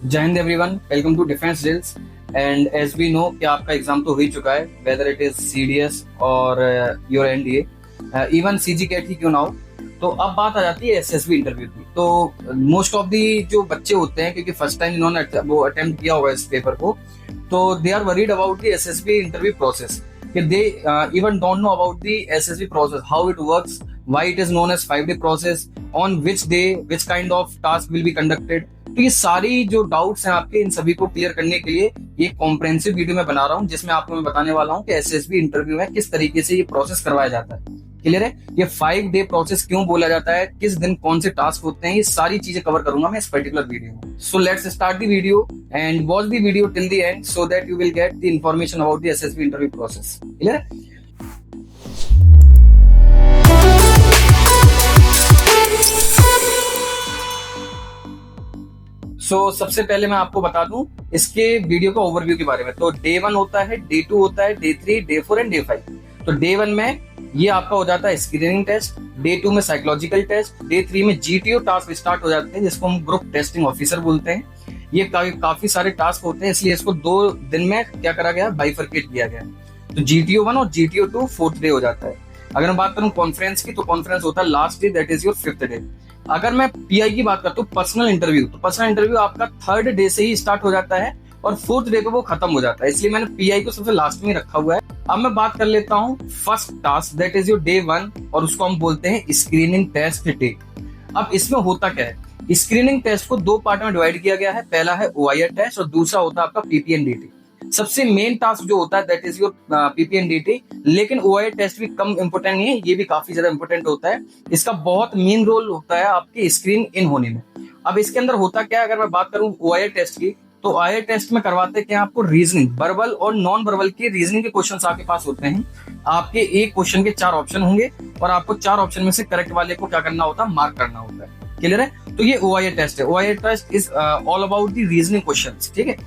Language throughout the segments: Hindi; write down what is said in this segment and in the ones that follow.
जय Hind everyone, welcome to defence drills. And as we know कि आपका एग्जाम तो हो ही चुका है, वेदर इट इज सीडीएस और your NDA, even CG CAT ही क्यों ना हो। तो अब बात आ जाती है एसएसबी इंटरव्यू की। तो मोस्ट ऑफ दी जो बच्चे होते हैं, क्योंकि फर्स्ट टाइम इन्होंने वो अटेम्प्ट किया होगा इस पेपर को, तो they are worried about the SSB interview process, कि they even don't know about the SSB process, how it works, why it is known as 5 day process, on which day which kind of task will be conducted। तो ये सारी जो डाउट्स हैं आपके, इन सभी को क्लियर करने के लिए ये कॉम्प्रहेंसिव वीडियो मैं बना रहा हूँ, जिसमें आपको मैं बताने वाला हूँ कि एसएसबी इंटरव्यू में किस तरीके से ये प्रोसेस करवाया जाता है। क्लियर है? ये 5 डे प्रोसेस क्यों बोला जाता है, किस दिन कौन से टास्क होते हैं, ये सारी चीजें कवर करूंगा मैं इस पर्टिकुलर वीडियो में। So let's start the video and watch the video till the and so that you will get the information about the SSB interview process. Clear है? सबसे पहले मैं आपको बता दूं इसके वीडियो का ओवरव्यू के बारे में। तो डे 1 होता है, डे 2 होता है, डे 3, डे 4 एंड डे 5। तो डे 1 में ये आपका हो जाता है स्क्रीनिंग टेस्ट, डे 2 में साइकोलॉजिकल टेस्ट, डे 3 में जीटीओ टास्क स्टार्ट हो जाते हैं, जिसको हम ग्रुप टेस्टिंग ऑफिसर बोलते हैं। ये काफी सारे टास्क होते हैं, इसलिए इसको 2 दिन में क्या करा गया, बाइफरकेट किया गया। तो जीटीओ 1 और जीटीओ 2 4th डे हो जाता है। अगर मैं बात करूं कॉन्फ्रेंस की, तो कॉन्फ्रेंस होता है last day, that is your 5th day. अगर मैं पीआई की बात करता हूँ, पर्सनल इंटरव्यू, तो पर्सनल इंटरव्यू आपका 3rd डे से ही स्टार्ट हो जाता है और 4th डे पे वो खत्म हो जाता है, इसलिए मैंने पीआई को सबसे लास्ट में रखा हुआ है। अब मैं बात कर लेता हूँ first task, that is your day 1, और उसको हम बोलते हैं स्क्रीनिंग टेस्ट डे। अब इसमें होता क्या है, स्क्रीनिंग टेस्ट को 2 पार्ट में डिवाइड किया गया है। पहला है ओआईआर टेस्ट और दूसरा होता है आपका पीपीएनडीटी। सबसे मेन टास्क जो होता है दैट इज योर पीपीएनडीटी, लेकिन ओआईआर टेस्ट भी कम इंपोर्टेंट नहीं है, ये भी काफी ज्यादा इंपोर्टेंट होता है। इसका बहुत मेन रोल होता है आपके स्क्रीन इन होने में। अब इसके अंदर होता क्या है, अगर मैं बात करूं ओआईआर टेस्ट की, तो ओआईआर टेस्ट में करवाते क्या, आपको रीजनिंग, वर्बल और नॉन वर्बल के रीजनिंग के क्वेश्चंस आपके पास होते हैं। आपके एक क्वेश्चन के 4 ऑप्शन होंगे और आपको 4 ऑप्शन में से करेक्ट वाले को क्या करना होता है, मार्क करना होता है। क्लियर है? तो ये ओआईआर टेस्ट है। OIR test is all about the reasoning questions, ठीक है,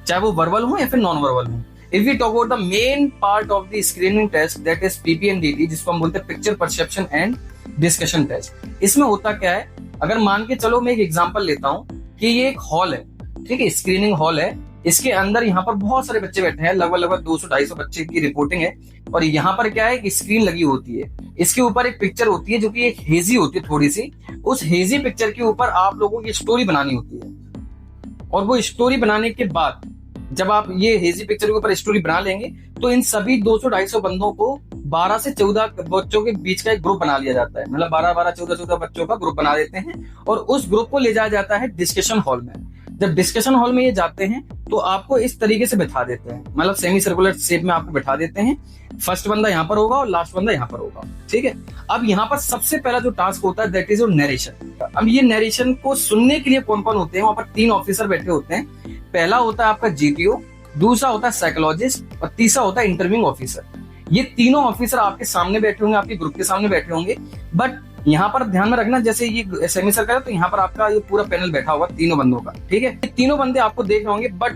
चाहे वो वर्बल हो या फिर नॉन वर्बल हो। If we talk about the main part of the screening test, that is PPNDT, जिसको हम बोलते हैं picture perception and discussion test. इसमें होता क्या है, अगर मान के चलो मैं एक एग्जांपल लेता हूं कि ये एक हॉल है, ठीक है, स्क्रीनिंग हॉल है। इसके अंदर यहाँ पर बहुत सारे बच्चे बैठे हैं, लगभग 200-250 बच्चे की रिपोर्टिंग है। और यहाँ पर क्या है, एक स्क्रीन लगी होती है, इसके ऊपर एक पिक्चर होती है जो कि एक हेजी होती है थोड़ी सी। उस हेजी पिक्चर के ऊपर आप लोगों की स्टोरी बनानी होती है, और वो स्टोरी बनाने के बाद जब आप ये हेजी पिक्चर के ऊपर स्टोरी बना लेंगे, तो इन सभी 200-250 बंदों को 12 से 14 बच्चों के बीच का एक ग्रुप बना लिया जाता है। मतलब 12-12, 14-14 बच्चों का ग्रुप बना देते हैं और उस ग्रुप को ले जाया जाता है डिस्कशन हॉल में। जब डिस्कशन हॉल में ये जाते हैं तो आपको इस तरीके से बिठा देते हैं, मतलब सेमी सर्कुलर शेप में आपको बिठा देते हैं। फर्स्ट बंदा यहाँ पर होगा और लास्ट बंदा यहाँ पर होगा, ठीक है। अब यहाँ पर सबसे पहला जो टास्क होता है दैट इज योर नरेशन। अब ये नरेशन को सुनने के लिए कौन कौन होते हैं, वहां पर 3 ऑफिसर बैठे होते हैं। पहला होता है आपका जीटीओ, दूसरा होता है साइकोलॉजिस्ट और तीसरा होता है इंटरव्यूइंग ऑफिसर। ये तीनों ऑफिसर आपके सामने बैठे होंगे, आपके ग्रुप के सामने बैठे होंगे। बट यहाँ पर ध्यान में रखना, जैसे ये सेमी सर्कल है तो यहाँ पर आपका ये पूरा पैनल बैठा होगा तीनों बंदों का, ठीक है। ये तीनों बंदे आपको देख रहे होंगे, but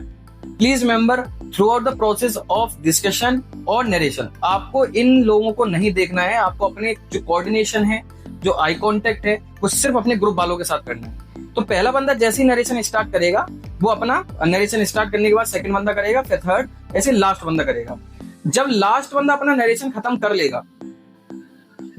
please remember through out the process of discussion और नरेशन आपको इन लोगों को नहीं देखना है। आपको अपने जो कोऑर्डिनेशन है, जो आई कॉन्टेक्ट है, वो सिर्फ अपने ग्रुप वालों के साथ करना है। तो पहला बंदा जैसे ही नरेशन स्टार्ट करेगा, वो अपना नरेशन स्टार्ट करने के बाद सेकंड बंदा करेगा, फिर थर्ड, ऐसे लास्ट बंदा करेगा। जब लास्ट बंदा अपना नरेशन खत्म कर लेगा,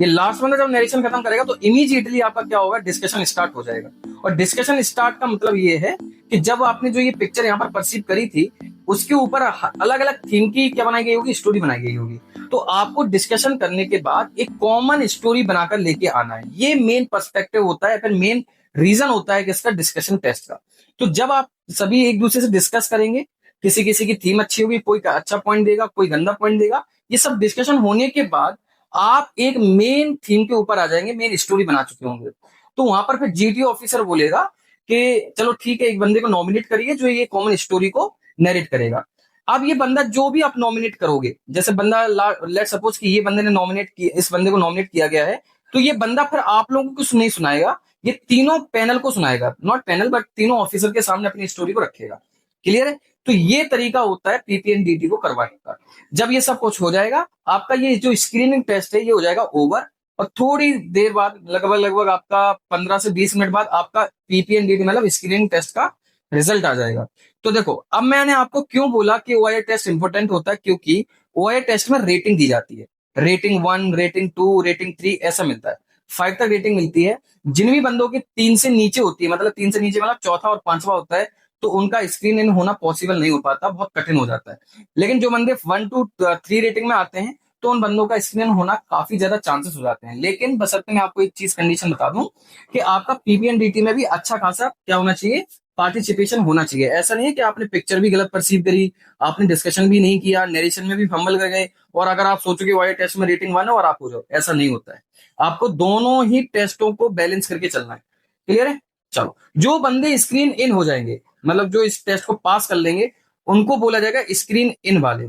ये लास्ट बंदा जब नरेशन खत्म करेगा, तो इमीडिएटली आपका क्या होगा, डिस्कशन स्टार्ट हो जाएगा। और डिस्कशन स्टार्ट का मतलब ये है कि जब आपने जो ये पिक्चर यहाँ पर परसीव करी थी, उसके ऊपर अलग अलग थीम की क्या बनाई गई होगी, स्टोरी बनाई गई होगी। तो आपको डिस्कशन करने के बाद एक कॉमन स्टोरी बनाकर लेके आना है। ये मेन पर्सपेक्टिव होता है, फिर मेन रीजन होता है किसका, डिस्कशन टेस्ट का। तो जब आप सभी एक दूसरे से डिस्कस करेंगे, किसी किसी की थीम अच्छी होगी, कोई अच्छा पॉइंट देगा, कोई गंदा पॉइंट देगा, ये सब डिस्कशन होने के बाद आप एक मेन थीम के ऊपर आ जाएंगे, मेन स्टोरी बना चुके होंगे। तो वहां पर फिर जीटीओ ऑफिसर बोलेगा कि चलो ठीक है, एक बंदे को नॉमिनेट करिए जो ये कॉमन स्टोरी को नरेट करेगा। अब ये बंदा जो भी आप नॉमिनेट करोगे, जैसे बंदा लेट सपोज कि ये बंदे ने नॉमिनेट किया, इस बंदे को नॉमिनेट किया गया है, तो ये बंदा फिर आप लोगों को नहीं सुनाएगा, ये तीनों पैनल को सुनाएगा, नॉट पैनल बट तीनों ऑफिसर के सामने अपनी स्टोरी को रखेगा। क्लियर है? तो ये तरीका होता है पीपीएनडीटी को करवाने का। जब ये सब कुछ हो जाएगा, आपका ये जो स्क्रीनिंग टेस्ट है ये हो जाएगा ओवर, और थोड़ी देर बाद लगभग आपका 15 से 20 मिनट बाद आपका पीपीएनडीटी मतलब स्क्रीनिंग टेस्ट का रिजल्ट आ जाएगा। तो देखो, अब मैंने आपको क्यों बोला कि ओआईआर टेस्ट इंपॉर्टेंट होता है, क्योंकि ओआईआर टेस्ट में रेटिंग दी जाती है। रेटिंग 1, रेटिंग 2, रेटिंग 3 ऐसा मिलता है। 5 तक रेटिंग मिलती है। जिन भी बंदों की 3 से नीचे होती है, मतलब 3 से नीचे मतलब चौथा और पांचवा होता है, तो उनका स्क्रीन इन होना पॉसिबल नहीं हो पाता, बहुत कठिन हो जाता है। लेकिन जो बंदे 1 to 3 रेटिंग में आते हैं, तो उन बंदों का स्क्रीन होना काफी ज्यादा चांसेस हो जाते हैं। लेकिन बशर्ते मैं आपको एक चीज कंडीशन बता दूं कि आपका पीपीएनडीटी में भी अच्छा खासा क्या होना चाहिए, पार्टिसिपेशन होना चाहिए। ऐसा नहीं है कि आपने पिक्चर भी गलत परसीव करी, आपने डिस्कशन भी नहीं किया, नरेशन में भी फंबल कर गए, और अगर आप सोचोगे वाई टेस्ट में रेटिंग 1 है और आप हो जाओ, ऐसा नहीं होता है। आपको दोनों ही टेस्टों को बैलेंस करके चलना है। क्लियर है? चलो, जो बंदे स्क्रीन इन हो जाएंगे, मतलब जो इस टेस्ट को पास कर लेंगे, उनको बोला जाएगा स्क्रीन इन वाले।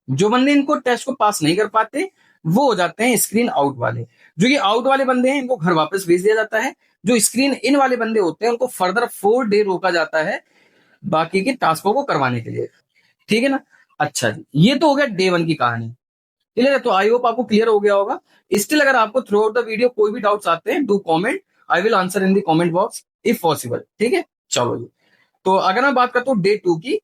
जो बंदे इनको टेस्ट को पास नहीं कर पाते, वो हो जाते हैं स्क्रीन आउट वाले। जो ये आउट वाले बंदे हैं, इनको घर वापस भेज दिया जाता है। जो स्क्रीन इन वाले बंदे होते हैं, उनको फर्दर 4 डे रोका जाता है बाकी के टास्कों को करवाने के लिए। ठीक है ना? अच्छा जी, ये तो हो गया डे 1 की कहानी। क्लियर है? तो आई होप आपको क्लियर हो गया होगा। स्टिल अगर आपको थ्रू आउट द वीडियो कोई भी डाउट्स आते हैं, do comment, I will answer in the comment box if possible. ठीक है, चलो जी। तो अगर मैं बात करता हूँ डे 2 की,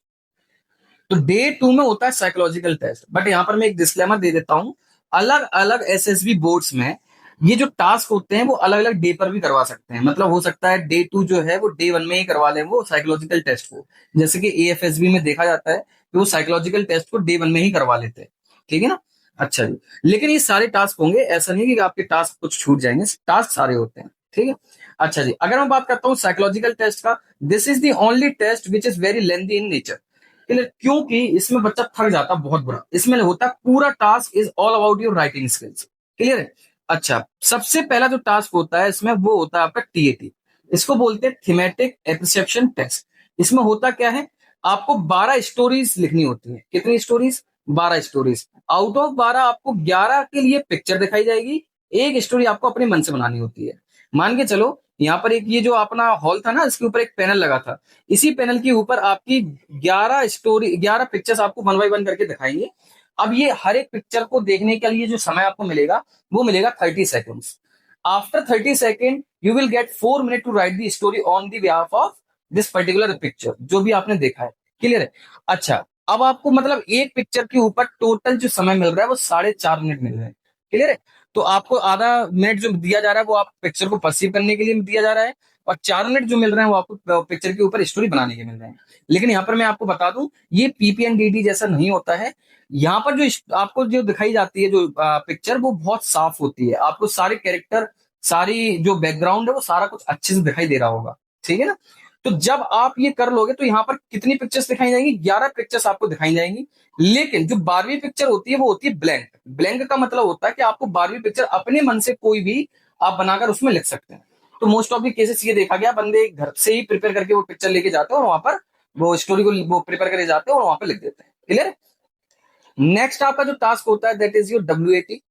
तो डे 2 में होता है साइकोलॉजिकल टेस्ट। बट यहां पर मैं एक डिस्क्लेमर दे देता हूं, अलग अलग एसएसबी बोर्ड्स में ये जो टास्क होते हैं वो अलग अलग डे पर भी करवा सकते हैं। मतलब हो सकता है डे 2 जो है वो डे 1 में ही करवा लें वो साइकोलॉजिकल टेस्ट को। जैसे कि एएफएसबी में देखा जाता है कि वो साइकोलॉजिकल टेस्ट को डे 1 में ही करवा लेते हैं। ठीक है ना? अच्छा जी, लेकिन ये सारे टास्क होंगे, ऐसा नहीं कि आपके टास्क कुछ छूट जाएंगे, टास्क सारे होते हैं। ठीक है? अच्छा जी, अगर मैं बात करता हूँ साइकोलॉजिकल टेस्ट का, this is the only test which is very lengthy in nature. क्योंकि इसमें बच्चा थक जाता बहुत बुरा। इसमें होता है पूरा task is all about your writing skills. Clear है? अच्छा, सबसे पहला जो टास्क होता है इसमें वो होता है आपका टीएटी। इसको बोलते हैं थीमेटिक एप्रिसिएशन टेस्ट। इसमें होता क्या है, आपको 12 स्टोरीज लिखनी होती है। कितनी स्टोरीज? 12 स्टोरीज। आउट ऑफ 12 आपको 11 के लिए पिक्चर दिखाई जाएगी, एक स्टोरी आपको अपने मन से बनानी होती है। मान के चलो, यहाँ पर एक ये जो अपना हॉल था ना, इसके ऊपर एक पैनल लगा था। इसी पैनल के ऊपर आपकी 11 पिक्चर्स आपको 1 बाय 1 करके दिखाएंगे। अब ये हर एक पिक्चर को देखने के लिए जो समय आपको मिलेगा, वो मिलेगा 30 seconds. After 30 second you will get 4 minute to write the story on the behalf of this particular picture, जो भी आपने देखा है। क्लियर है? अच्छा, अब आपको मतलब एक पिक्चर के ऊपर टोटल जो समय मिल रहा है वो 4.5 मिनट मिल रहे हैं। क्लियर है? तो आपको आधा मिनट जो दिया जा रहा है वो आप पिक्चर को परसीव करने के लिए दिया जा रहा है, और 4 मिनट जो मिल रहे हैं वो आपको पिक्चर के ऊपर स्टोरी बनाने के मिल रहे हैं। लेकिन यहाँ पर मैं आपको बता दूं, ये पीपीएनडीटी जैसा नहीं होता है। यहाँ पर जो आपको जो दिखाई जाती है जो पिक्चर, वो बहुत साफ होती है। आपको सारे कैरेक्टर, सारी जो बैकग्राउंड है वो सारा कुछ अच्छे से दिखाई दे रहा होगा। ठीक है ना? तो जब आप ये कर लोगे तो यहाँ पर कितनी पिक्चर्स दिखाई जाएंगी? 11 पिक्चर्स आपको दिखाई जाएंगी। लेकिन जो 12वीं पिक्चर होती है वो होती है ब्लैंक। ब्लैंक का मतलब होता है कि आपको 12वीं पिक्चर अपने मन से कोई भी आप बनाकर उसमें लिख सकते हैं। तो मोस्ट ऑफ द केसेस ये देखा गया, बंदे घर से ही प्रिपेयर करके वो पिक्चर लेके जाते हैं और वहां पर वो स्टोरी को वो प्रिपेयर करके जाते हैं और वहां पर लिख देते हैं। क्लियर है? नेक्स्ट आपका जो टास्क होता है that is your WAT.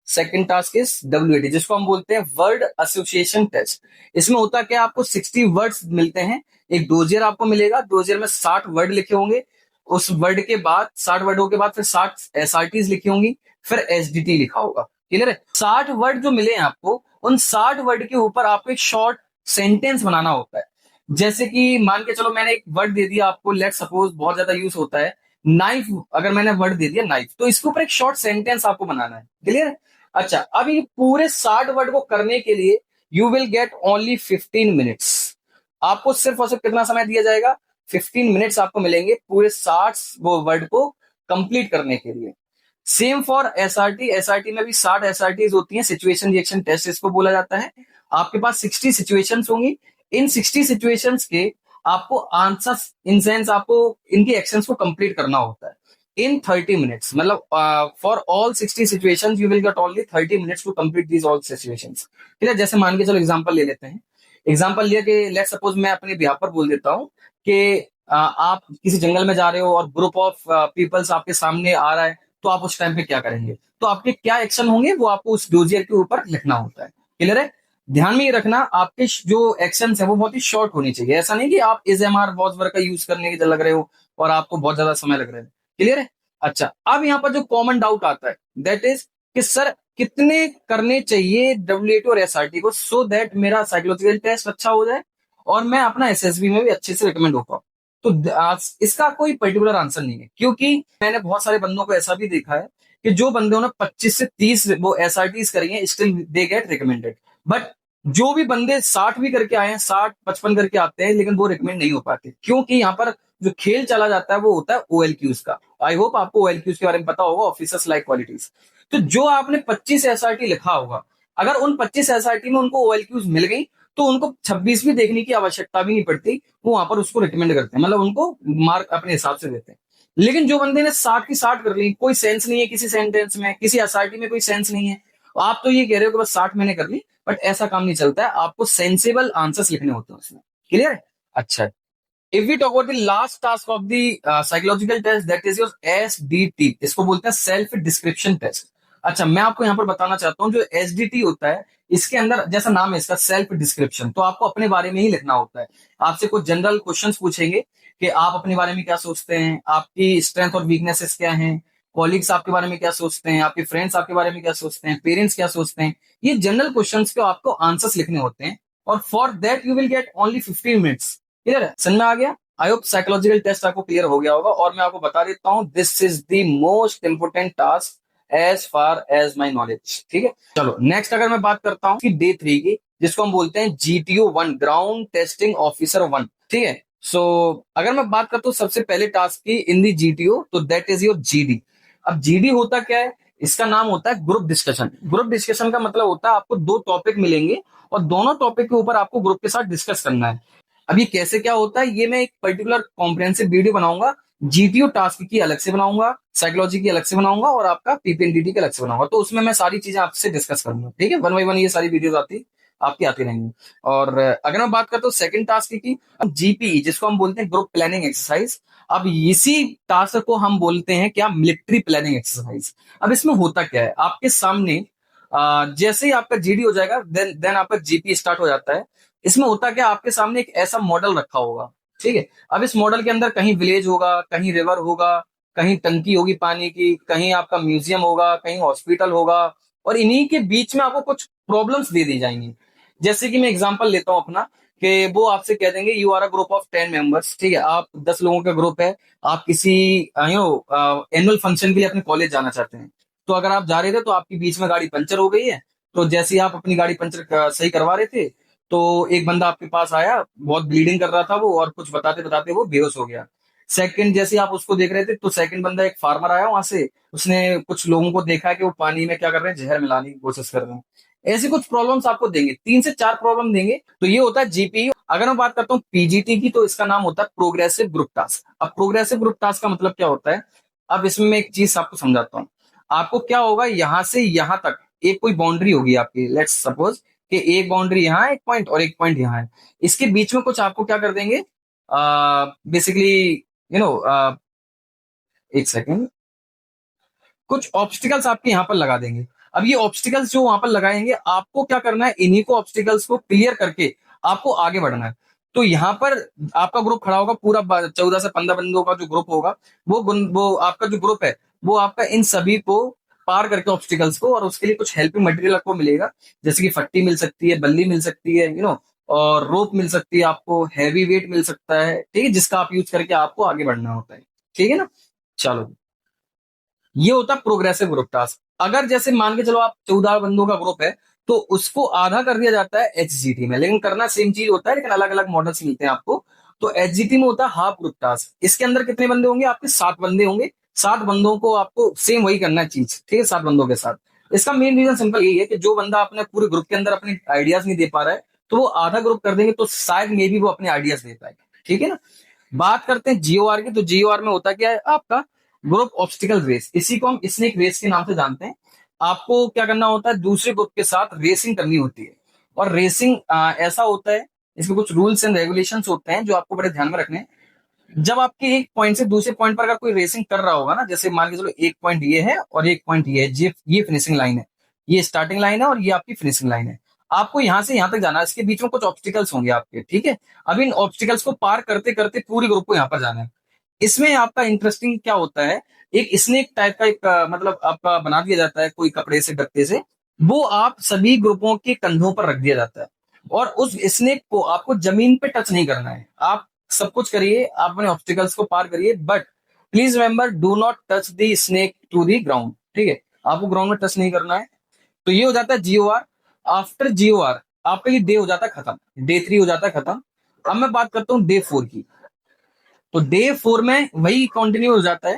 Second task is WAT, जिसको हम बोलते हैं वर्ड एसोसिएशन टेस्ट। इसमें होता क्या, आपको 60 वर्ड्स मिलते हैं। एक डोजियर आपको मिलेगा, डोजियर में 60 वर्ड लिखे होंगे। उस वर्ड के बाद 60 वर्डों के बाद फिर 60 एसआरटीज लिखी होंगी, फिर एसडीटी लिखा होगा। क्लियर है? 60 वर्ड जो मिले हैं आपको, उन 60 वर्ड के ऊपर आपको एक शॉर्ट सेंटेंस बनाना होता है। जैसे कि मान के चलो मैंने एक वर्ड दे दिया आपको, लेट सपोज बहुत ज्यादा यूज होता है नाइफ। अगर मैंने वर्ड दे दिया नाइफ, तो इसके ऊपर एक शॉर्ट सेंटेंस आपको बनाना है। क्लियर है? अच्छा, अब ये पूरे 60 वर्ड को करने के लिए you will get only 15 minutes. आपको सिर्फ और सिर्फ कितना समय दिया जाएगा? 15 मिनट्स आपको मिलेंगे पूरे 60 वो वर्ड को कंप्लीट करने के लिए। Same for SRT. एसआरटी में भी 60 एसआरटीज होती हैं, सिचुएशन रिएक्शन टेस्ट इसको बोला जाता है। आपके पास 60 सिचुएशंस होंगी। इन 60 सिचुएशंस के आपको आंसर इन सेंस आपको इनकी एक्शंस को कंप्लीट करना होता है इन 30 मिनट्स। मतलब for all 60 situations you will get only 30 minutes to complete these all situations. ठीक है? जैसे मान के चलो एग्जांपल ले लेते हैं। एग्जांपल लिया कि लेट सपोज मैं अपने बिहाफ पर बोल देता हूं कि आप किसी जंगल में जा रहे हो और ग्रुप ऑफ पीपल्स आपके सामने आ रहा है, तो आप उस टाइम पे क्या करेंगे? तो आपके क्या एक्शन होंगे वो आपको उस डोजियर के ऊपर लिखना होता है। क्लियर है? ध्यान में ये रखना, आपके जो एक्शन है वो बहुत ही शॉर्ट होनी चाहिए। ऐसा नहीं कि आप is am are was work का यूज करने के लग रहे हो और आपको बहुत ज्यादा समय लग रहा है। क्लियर है? अच्छा, अब यहाँ पर जो कॉमन डाउट आता है दैट इज कि सर कितने करने चाहिए डब्ल्यूएटी और एसआरटी को, सो दैट मेरा साइकोलॉजिकल टेस्ट अच्छा हो जाए और मैं अपना एसएसबी में भी अच्छे से रिकमेंड हो पाऊँ। तो इसका कोई पर्टिकुलर आंसर नहीं है, क्योंकि मैंने बहुत सारे बंदों को ऐसा भी देखा है कि जो बंदों ने 25 से 30 वो एसआरटीज करी हैं, still they get recommended. But जो भी बंदे 60 भी करके आए हैं, 60-55 करके आते हैं, लेकिन वो रिकमेंड नहीं हो पाते, क्योंकि यहाँ पर जो खेल चला जाता है वो होता है ओएलक्यूज का। आई होप आपको ओएलक्यूज के बारे में पता होगा, ऑफिसर्स लाइक क्वालिटीज। तो जो आपने 25 एसआरटी लिखा होगा, अगर उन 25 एसआरटी में उनको ओएलक्यूज मिल गई, तो उनको 26 भी देखने की आवश्यकता भी नहीं पड़ती, वो वहां पर उसको रिकमेंड करते हैं, मतलब उनको मार्क अपने हिसाब से देते हैं। लेकिन जो बंदे ने 60 की 60 कर ली, कोई सेंस नहीं है किसी सेंटेंस में, किसी एसआरटी में कोई सेंस नहीं है, आप तो ये कह रहे हो कि बस 60 मैंने कर ली, बट ऐसा काम नहीं चलता है, आपको सेंसेबल आंसर्स लिखने होते हैं उसमें। क्लियर है? अच्छा, if we talk about the last task of the psychological test, that is your SDT, इसको बोलते हैं सेल्फ डिस्क्रिप्शन टेस्ट। अच्छा, मैं आपको यहाँ पर बताना चाहता हूँ, जो एसडीटी होता है, इसके अंदर जैसा नाम है इसका सेल्फ डिस्क्रिप्शन, तो आपको अपने बारे में ही लिखना होता है। आपसे कुछ जनरल क्वेश्चंस पूछेंगे कि आप अपने बारे में क्या सोचते हैं, आपकी स्ट्रेंथ और वीकनेसेस क्या हैं, कॉलीग्स आपके बारे में क्या सोचते हैं, आपके फ्रेंड्स आपके बारे में क्या सोचते हैं, पेरेंट्स क्या सोचते हैं। ये जनरल क्वेश्चंस के आपको आंसर्स लिखने होते हैं, और for that you will get only 15 minutes. Clear है? समझ में आ गया? आई होप साइकोलॉजिकल टेस्ट आपको क्लियर हो गया होगा, और मैं आपको बता देता हूं, this is the most important task as far as my knowledge. ठीक है, चलो नेक्स्ट अगर मैं बात करता हूँ कि डे 3 की, जिसको हम बोलते हैं GTO 1, ग्राउंड टेस्टिंग ऑफिसर 1। ठीक है, सो अगर मैं बात करता हूँ सबसे पहले टास्क की इन दी GTO, तो दैट इज योर GD। अब GD होता क्या है? इसका नाम होता है ग्रुप डिस्कशन। ग्रुप डिस्कशन का मतलब होता है आपको 2 टॉपिक मिलेंगे, और दोनों टॉपिक के ऊपर आपको ग्रुप के साथ डिस्कस करना है। अब ये कैसे क्या होता है, ये मैं एक पर्टिकुलर कॉम्प्रिहेंसिव वीडियो बनाऊंगा। GTO टास्क की अलग से बनाऊंगा, साइकोलॉजी की अलग से बनाऊंगा, और आपका PPNDT की अलग से बनाऊंगा। तो उसमें मैं सारी चीजें आपसे डिस्कस करूंगा। ठीक है, 1 बाय 1 ये सारी वीडियोस आपकी आती रहेंगी। और अगर मैं बात करता हूँ सेकंड टास्क की, GPE, जिसको हम बोलते हैं ग्रुप प्लानिंग एक्सरसाइज। अब इसी टास्क को हम बोलते हैं क्या, मिलिट्री प्लानिंग एक्सरसाइज। अब इसमें होता क्या है, आपके सामने जैसे ही आपका GD हो जाएगा, देन आपका GP स्टार्ट हो जाता है। इसमें होता क्या, आपके सामने एक ऐसा मॉडल रखा होगा। ठीक है, अब इस मॉडल के अंदर कहीं विलेज होगा, कहीं रिवर होगा, कहीं टंकी होगी पानी की, कहीं आपका म्यूजियम होगा, कहीं हॉस्पिटल होगा, और इन्हीं के बीच में आपको कुछ प्रॉब्लम्स दे दी जाएंगी। जैसे कि मैं एग्जांपल लेता हूं अपना, कि वो आपसे कह देंगे you are a group of 10 members. ठीक है, आप 10 लोगों का ग्रुप है, आप किसी एनुअल फंक्शन के लिए अपने कॉलेज जाना चाहते हैं। तो अगर आप जा रहे थे, तो आपकी बीच में गाड़ी पंचर हो गई है। तो जैसे ही आप अपनी गाड़ी पंचर सही करवा रहे थे, तो एक बंदा आपके पास आया, बहुत ब्लीडिंग कर रहा था वो, और कुछ बताते बताते वो बेहोश हो गया। सेकंड, जैसे आप उसको देख रहे थे, तो सेकंड बंदा एक फार्मर आया वहां से, उसने कुछ लोगों को देखा कि वो पानी में क्या कर रहे हैं, जहर मिलाने की कोशिश कर रहे हैं। ऐसी कुछ प्रॉब्लम्स आपको देंगे, 3 से 4 प्रॉब्लम देंगे। तो ये होता है GPE। अगर मैं बात करता हूँ PGT की, तो इसका नाम होता है प्रोग्रेसिव ग्रुप टास्क। अब प्रोग्रेसिव ग्रुप टास्क का मतलब क्या होता है, अब इसमें मैं एक चीज आपको समझाता हूँ। आपको क्या होगा, यहां से यहां तक एक कोई बाउंड्री होगी आपकी, लेट्स सपोज कि एक बाउंड्री यहाँ है, एक पॉइंट, और एक पॉइंट यहाँ है। इसके बीच में कुछ आपको क्या कर देंगे, बेसिकली यू नो एक सेकेंड, कुछ ऑब्स्टिकल्स आपके यहाँ पर लगा देंगे। अब ये ऑब्स्टिकल्स जो वहां पर लगाएंगे, आपको क्या करना है, इन्हीं को ऑब्स्टिकल्स को क्लियर करके आपको आगे बढ़ना है। तो यहाँ पर आपका ग्रुप खड़ा होगा, पूरा 14 से 15 बंदों का जो ग्रुप होगा, वो आपका जो ग्रुप है, वो आपका इन सभी को पार करके ऑब्स्टिकल्स को, और उसके लिए कुछ हेल्पिंग मटेरियल आपको मिलेगा, जैसे कि फट्टी मिल सकती है, बल्ली मिल सकती है, और रोप मिल सकती है, आपको हैवी वेट मिल सकता है। ठीक है, जिसका आप यूज करके आपको आगे बढ़ना होता है। ठीक है ना? चलो, ये होता है प्रोग्रेसिव ग्रुप टास्क। अगर जैसे मान के चलो आप 14 बंदों का ग्रुप है, तो उसको आधा कर दिया जाता है HGT में, लेकिन करना सेम चीज होता है, लेकिन अलग अलग मॉडल्स मिलते हैं आपको। तो HGT में होता है हाफ ग्रुप टास्क। इसके अंदर कितने बंदे होंगे, आपके 7 बंदे होंगे। 7 बंदों को आपको सेम वही करना है चीज। ठीक है, 7 बंदों के साथ। इसका मेन रीजन सिंपल यही है कि जो बंदा अपने पूरे ग्रुप के अंदर अपने आइडियाज नहीं दे पा रहा है, तो वो आधा ग्रुप कर देंगे, तो शायद मे भी वो अपने आइडियाज दे पाए। ठीक है ना? बात करते हैं GOR की, तो GOR में होता क्या है आपका, ग्रुप ऑब्स्टिकल रेस। इसी को हम स्नेक रेस के नाम से जानते हैं। आपको क्या करना होता है, दूसरे ग्रुप के साथ रेसिंग करनी होती है। और रेसिंग ऐसा होता है, इसमें कुछ रूल्स एंड रेगुलेशंस होते हैं जो आपको बड़े ध्यान में रखने हैं। जब आपके एक पॉइंट से दूसरे पॉइंट पर अगर कोई रेसिंग कर रहा होगा ना, जैसे मान के चलो एक पॉइंट ये है और एक पॉइंट ये है, ये फिनिशिंग लाइन है, ये स्टार्टिंग लाइन है और ये आपकी फिनिशिंग लाइन है। आपको यहां से यहां तक जाना है, इसके बीच में कुछ ऑब्स्टिकल्स होंगे आपके। ठीक है, अब इन ऑब्स्टिकल्स को पार करते करते पूरी ग्रुप को यहां पर जाना है। इसमें आपका इंटरेस्टिंग क्या होता है, एक स्नेक टाइप का एक मतलब आपका बना दिया जाता है कोई कपड़े से, गत्ते से, वो आप सभी ग्रुपों के कंधों पर रख दिया जाता है। और उस स्नेक को आपको जमीन पे टच नहीं करना है। आप सब कुछ करिए, आप अपने ऑब्स्टिकल्स को पार करिए, but please remember do not touch the snake to the ground, ठीक है, आपको ग्राउंड में टच नहीं करना है। तो ये हो जाता है GOR। आफ्टर GOR आपका ये डे हो जाता है खत्म, डे 3 हो जाता है खत्म। अब मैं बात करता हूँ डे 4 की। तो डे 4 में वही कंटिन्यू हो जाता है।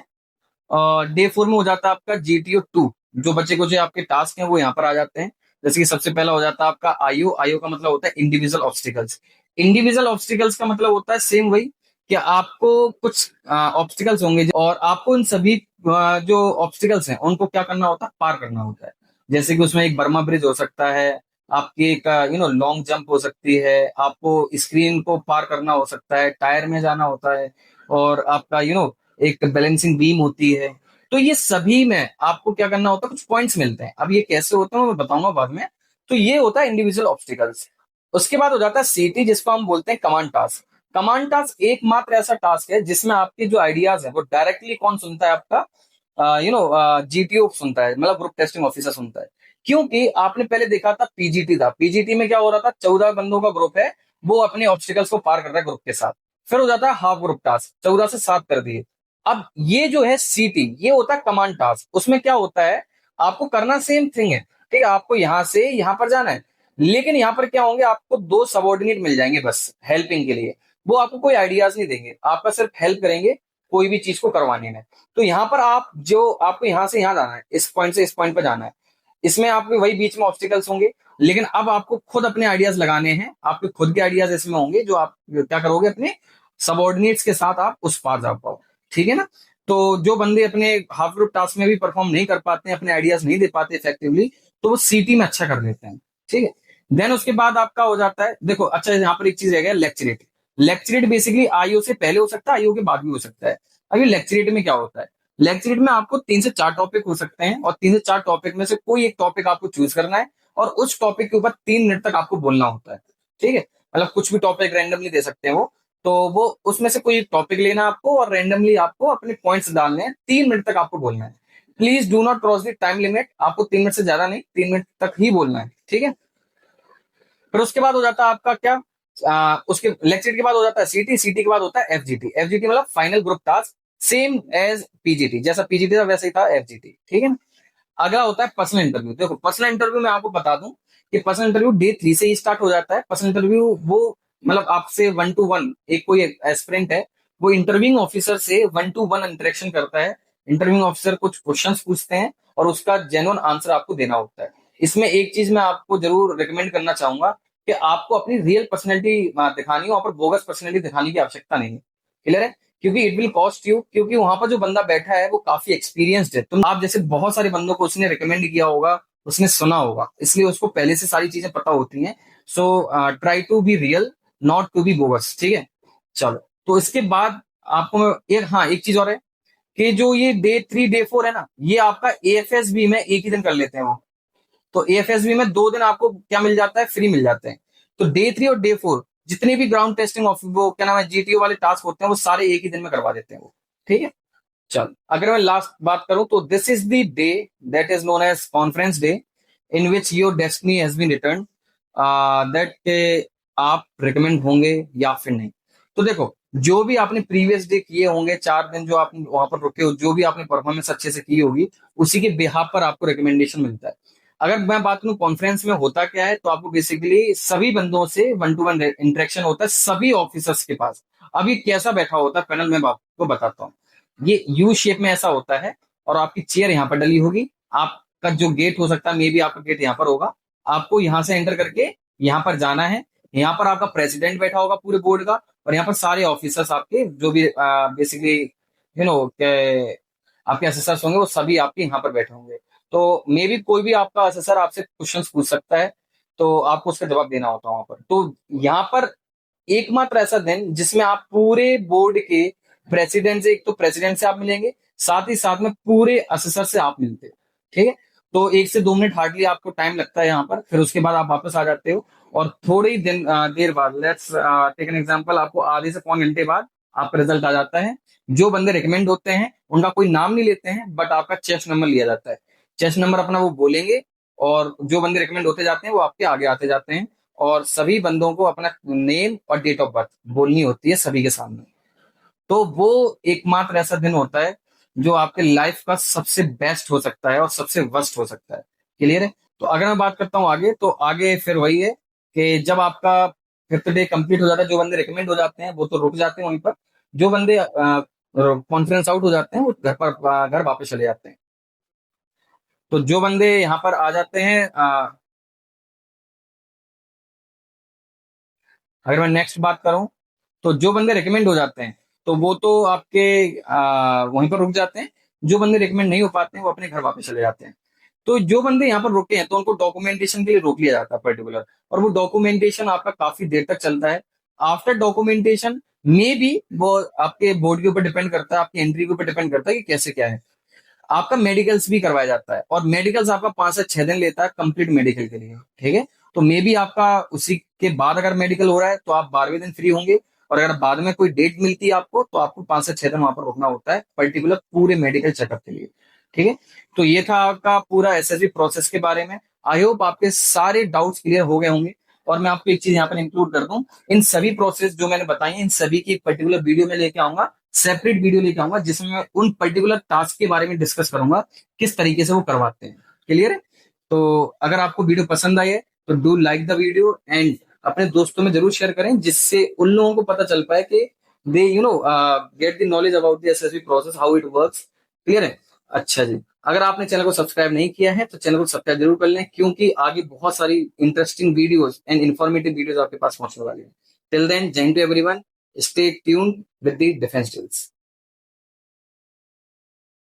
डे 4 में हो जाता है आपका GTO 2। जो बच्चे को जो आपके टास्क हैं वो यहाँ पर आ जाते हैं। जैसे कि सबसे पहला हो जाता है आपका IO का मतलब होता है इंडिविजुअल ऑब्स्टिकल्स। इंडिविजुअल ऑब्स्टिकल्स का मतलब होता है सेम वही, कि आपको कुछ ऑब्स्टिकल्स होंगे और आपको इन सभी जो ऑब्स्टिकल्स हैं उनको क्या करना होता है, पार करना होता है। जैसे कि उसमें एक बर्मा ब्रिज हो सकता है, आपकी एक लॉन्ग जंप हो सकती है, आपको स्क्रीन को पार करना हो सकता है, टायर में जाना होता है, और आपका एक बैलेंसिंग बीम होती है। तो ये सभी में आपको क्या करना होता है, कुछ पॉइंट्स मिलते हैं। अब ये कैसे होते हैं वो मैं बताऊंगा बाद में। तो ये होता है इंडिविजुअल ऑब्स्टिकल्स। उसके बाद हो जाता है CT, जिसको हम बोलते हैं कमांड टास्क। कमांड टास्क एकमात्र ऐसा टास्क है जिसमें आपके जो आइडियाज है वो डायरेक्टली कौन सुनता है, आपका GTO सुनता है, मतलब ग्रुप टेस्टिंग ऑफिसर सुनता है। क्योंकि आपने पहले देखा था PGT था, PGT में क्या हो रहा था, 14 बंदों का ग्रुप है, वो अपने ऑब्स्टिकल्स को पार कर रहा है ग्रुप के साथ। फिर हो जाता है हाफ ग्रुप टास्क, 14 से 7 कर दिए। अब ये जो है CT, ये होता है कमांड टास्क। उसमें क्या होता है, आपको करना सेम थिंग है, ठीक है, आपको यहां से यहां पर जाना है। लेकिन यहां पर क्या होंगे, आपको 2 सबॉर्डिनेट मिल जाएंगे बस हेल्पिंग के लिए। वो आपको कोई आइडियाज नहीं देंगे, आपका सिर्फ हेल्प करेंगे कोई भी चीज को करवाने में। तो यहाँ पर आपको यहां से यहां जाना है, इस पॉइंट से इस पॉइंट पर जाना है। इसमें आपके वही बीच में ऑब्स्टिकल्स होंगे, लेकिन अब आपको खुद अपने आइडियाज लगाने हैं। आपके खुद के आइडियाज इसमें होंगे, जो आप क्या करोगे, अपने सबॉर्डिनेट्स के साथ आप उस पार जा पाओ, ठीक है ना। तो जो बंदे अपने हाफ ग्रुप टास्क में भी परफॉर्म नहीं कर पाते हैं, अपने आइडियाज नहीं दे पाते इफेक्टिवली, तो वो CT में अच्छा कर लेते हैं, ठीक है। देन उसके बाद आपका हो जाता है, देखो अच्छा यहाँ पर एक चीज रह गया, लेक्चरेट। लेक्चरेट बेसिकली IO से पहले हो सकता है, IO के बाद भी हो सकता है। अभी लेक्चरेट में क्या होता है, लेक्चरेट में आपको 3 से 4 टॉपिक हो सकते हैं, और 3 से 4 टॉपिक में से कोई एक टॉपिक आपको चूज करना है, और उस टॉपिक के ऊपर 3 मिनट तक आपको बोलना होता है, ठीक है। मतलब कुछ भी टॉपिक रैंडमली दे सकते हैं वो। तो वो उसमें से कोई एक टॉपिक लेना है आपको, और रैंडमली आपको अपने पॉइंट्स डालने हैं, 3 मिनट तक आपको बोलना है। Please do not cross the time limit, आपको 3 मिनट से ज्यादा नहीं, 3 मिनट तक ही बोलना है, ठीक है। फिर उसके बाद हो जाता है आपका क्या, उसके लेक्चर के बाद हो जाता है CT के बाद होता है FGT मतलब final group task, same as PGT, जैसा PGT था वैसे ही था FGT, ठीक है। अगला होता है पर्सनल इंटरव्यू। देखो पर्सनल इंटरव्यू में आपको बता दूं कि पर्सनल इंटरव्यू डे 3 से ही स्टार्ट हो जाता है। पर्सनल इंटरव्यू वो मतलब आपसे 1 to 1, एक कोई एस्पिरेंट है, वो इंटरव्यूइंग ऑफिसर से 1 to 1 इंटरेक्शन करता है। इंटरव्यूइंग ऑफिसर कुछ क्वेश्चंस पूछते हैं, और उसका जेन्युइन आंसर आपको देना होता है। इसमें एक चीज मैं आपको जरूर रिकमेंड करना चाहूंगा, कि आपको अपनी रियल पर्सनैलिटी दिखानी हो, वहां पर बोगस पर्सनैलिटी दिखाने की आवश्यकता नहीं है। क्लियर है, क्योंकि इट विल कॉस्ट यू, क्योंकि वहां पर जो बंदा बैठा है वो काफी एक्सपीरियंस्ड है। तुम आप जैसे बहुत सारे बंदों को उसने रिकमेंड किया होगा, उसने सुना होगा, इसलिए उसको पहले से सारी चीजें पता होती हैं। So try to be real, not to be bogus, ठीक है। चलो, तो इसके बाद आपको एक चीज और है, कि जो ये डे 3 डे 4 है ना, ये आपका AFSB में एक ही दिन कर लेते हैं वो। तो AFSB में 2 दिन आपको क्या मिल जाता है, फ्री मिल जाते हैं। तो डे 3 और डे 4 जितने भी ग्राउंड टेस्टिंग ऑफ वो क्या नाम है GTO वाले टास्क होते हैं, वो सारे एक ही दिन में करवा देते हैं वो, ठीक है। चल, अगर मैं लास्ट बात करूं तो this is the day that is known as conference day, in which your destiny has been return, that आप रिकमेंड होंगे या फिर नहीं। तो देखो, जो भी आपने प्रीवियस डे किए होंगे, 4 दिन जो आप वहां पर रुके हो, जो भी आपने परफॉर्मेंस अच्छे से की होगी, उसी के बिहाफ पर आपको रिकमेंडेशन मिलता है। अगर मैं बात करूं कॉन्फ्रेंस में होता क्या है, तो आपको बेसिकली सभी बंदों से 1 to 1 इंटरेक्शन होता है, सभी ऑफिसर्स के पास। अब ये कैसा बैठा होता है पैनल, मैं आपको बताता हूँ। ये यू शेप में ऐसा होता है, और आपकी चेयर यहाँ पर डली होगी। आपका जो गेट हो सकता है, मे बी आपका गेट यहाँ पर होगा। आपको यहाँ से एंटर करके यहाँ पर जाना है। यहाँ पर आपका प्रेसिडेंट बैठा होगा पूरे बोर्ड का, और यहाँ पर सारे ऑफिसर्स आपके जो भी बेसिकली आपके असेसर्स होंगे, वो सभी आपके यहाँ पर बैठे होंगे। तो मे बी कोई भी आपका असेसर आपसे क्वेश्चन पूछ सकता है, तो आपको उसका जवाब देना होता है वहां पर। तो यहाँ पर एकमात्र ऐसा दिन जिसमें आप पूरे बोर्ड के प्रेसिडेंट से, एक तो प्रेसिडेंट से आप मिलेंगे, साथ ही साथ में पूरे असेसर से आप मिलते हैं, ठीक है। तो 1 से 2 मिनट हार्डली आपको टाइम लगता है यहाँ पर, फिर उसके बाद आप वापस आ जाते हो। और थोड़ी ही देर बाद, लेट्स टेक एन एग्जांपल, आपको आधे से पौन घंटे बाद आपका रिजल्ट आ जाता है। जो बंदे रिकमेंड होते हैं उनका कोई नाम नहीं लेते हैं, बट आपका चेस्ट नंबर लिया जाता है। चेस्ट नंबर अपना वो बोलेंगे, और जो बंदे रिकमेंड होते जाते हैं वो आपके आगे आते जाते हैं। और सभी बंदों को अपना नेम और डेट ऑफ बर्थ बोलनी होती है सभी के सामने। तो वो एकमात्र ऐसा दिन होता है जो आपके लाइफ का सबसे बेस्ट हो सकता है और सबसे वर्स्ट हो सकता है। क्लियर है? तो अगर मैं बात करता हूँ आगे, तो आगे फिर वही है कि जब आपका फिफ्थ डे कंप्लीट हो जाता है, जो बंदे रिकमेंड हो जाते हैं वो तो रुक जाते हैं वहीं पर, जो बंदे कॉन्फ्रेंस आउट हो जाते हैं वो घर वापस चले जाते हैं। तो जो बंदे यहाँ पर आ जाते हैं, अगर मैं नेक्स्ट बात करूं, तो जो बंदे रिकमेंड हो जाते हैं तो वो तो आपके वहीं पर रुक जाते हैं। जो बंदे रिकमेंड नहीं हो पाते हैं वो अपने घर वापस चले जाते हैं। तो जो बंदे यहाँ पर रुके हैं तो उनको डॉक्यूमेंटेशन के लिए रोक लिया जाता है पर्टिकुलर, और वो डॉक्यूमेंटेशन आपका काफी देर तक चलता है। आफ्टर डॉक्यूमेंटेशन में भी वो आपके बोर्ड के ऊपर डिपेंड करता है, आपकी एंट्री के ऊपर डिपेंड करता है कि कैसे क्या है। आपका मेडिकल्स भी करवाया जाता है, और मेडिकल्स आपका 5 से 6 दिन लेता है कंप्लीट मेडिकल के लिए। ठीक है? तो मे बी आपका उसी के बाद अगर मेडिकल हो रहा है तो आप 12वें दिन फ्री होंगे, और अगर बाद में कोई डेट मिलती है आपको तो आपको 5 से 6 दिन वहां पर रुकना होता है पर्टिकुलर पूरे मेडिकल चेकअप के लिए। ठीक है? तो ये था आपका पूरा एसएसबी प्रोसेस के बारे में। आई होप आपके सारे डाउट्स क्लियर हो गए होंगे। और मैं आपको एक चीज यहाँ पर इंक्लूड कर दूं, इन सभी प्रोसेस जो मैंने बताई है इन सभी की पर्टिकुलर वीडियो में लेके आऊंगा, सेपरेट वीडियो लेके आऊंगा, जिसमें मैं उन पर्टिकुलर टास्क के बारे में डिस्कस करूंगा, किस तरीके से वो करवाते हैं। क्लियर है? तो अगर आपको वीडियो पसंद आई है तो do like the video and अपने दोस्तों में जरूर शेयर करें, जिससे उन लोगों को पता चल पाए कि they get the knowledge about the SSB process, how it works. Clear है? अच्छा जी। अगर आपने चैनल को सब्सक्राइब नहीं किया है तो चैनल को सब्सक्राइब जरूर कर लें, क्योंकि आगे बहुत सारी interesting videos and informative videos आपके पास पहुंचने वाली है। Till then, Jai Hind to everyone, stay tuned with the defence टिल्स।